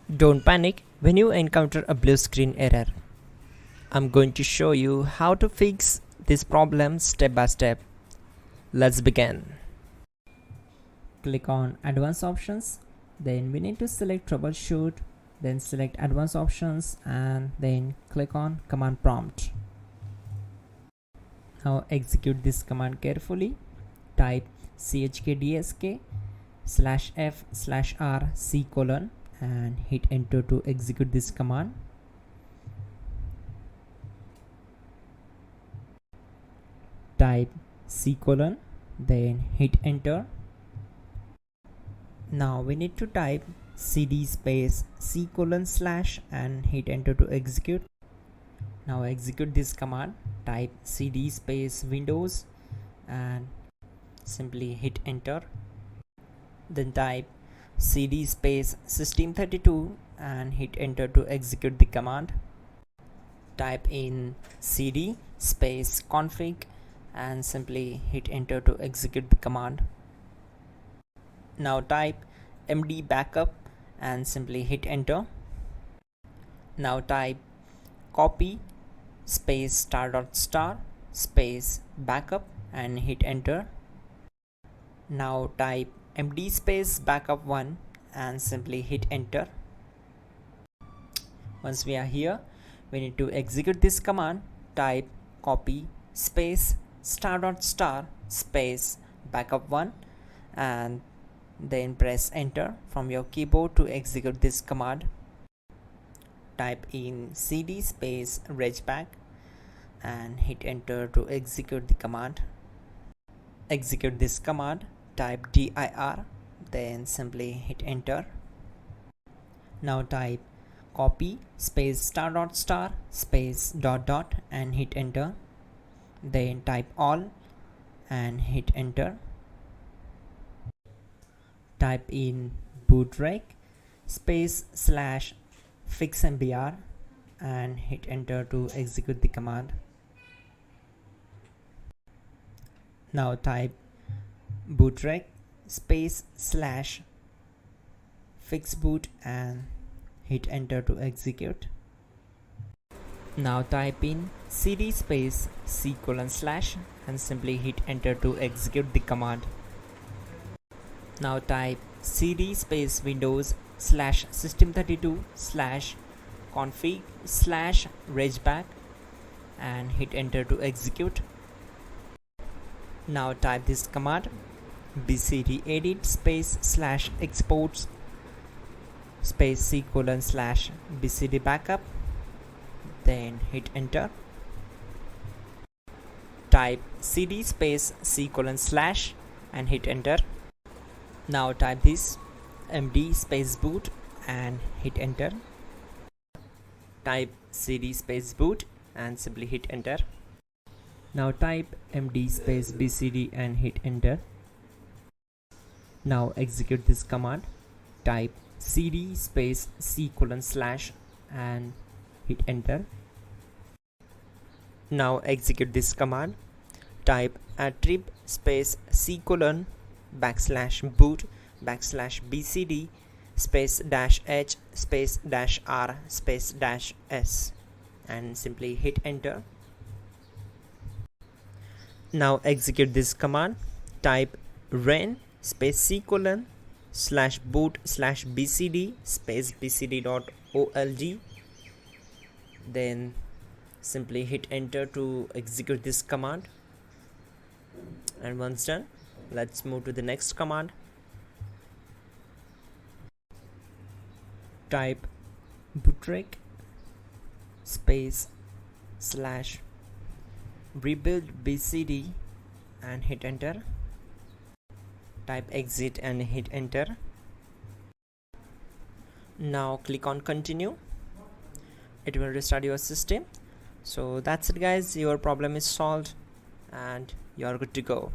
Don't panic when you encounter a blue screen error. I'm going to show you how to fix this problem step by step. Let's begin. Click on Advanced Options. Then we need to select Troubleshoot. Then select Advanced Options and then click on Command Prompt. Now execute this command carefully. Type chkdsk/f/r/c: and hit enter to execute this command. Type c:, then hit enter. Now we need to type cd space c:/ and hit enter to execute. Now execute this command. Type cd space Windows and simply hit enter. Then type cd space system32 and hit enter to execute the command. Type in cd space config and simply hit enter to execute the command. Now type md backup and simply hit enter. Now type copy space *** space backup and hit enter. Now type md space backup1 and simply hit enter. Once we are here, we need to execute this command. Type copy space *** space backup1 and then press enter from your keyboard to execute this command. Type in cd space regback and hit enter to execute the command. Execute this command. Type dir, then simply hit enter. Now type copy space *** space ... and hit enter. Then type all and hit enter. Type in bootrec space /fixmbr and hit enter to execute the command. Now type bootrec space /fixboot and hit enter to execute. Now type in cd space c:/ and simply hit enter to execute the command. Now type cd space Windows /system32/config/regback and hit enter to execute. Now type this command bcd edit space /exports space c:/ bcd backup, then hit enter. Type cd space c:/ and hit enter. Now type this md space boot and hit enter. Type cd space boot and simply hit enter. Now type md space bcd and hit enter. Now execute this command. Type cd space c:/ and hit enter. Now execute this command. Type attrib space c:/ \boot \bcd space -h space -r space -s and simply hit enter. Now execute this command. Type ren space c:/ /boot /bcd space bcd.old, then simply hit enter to execute this command. And once done, let's move to the next command. Type bootrec space /rebuild bcd and hit enter. Type exit and hit enter. Now click on continue. It will restart your system. So that's it guys, your problem is solved and you are good to go.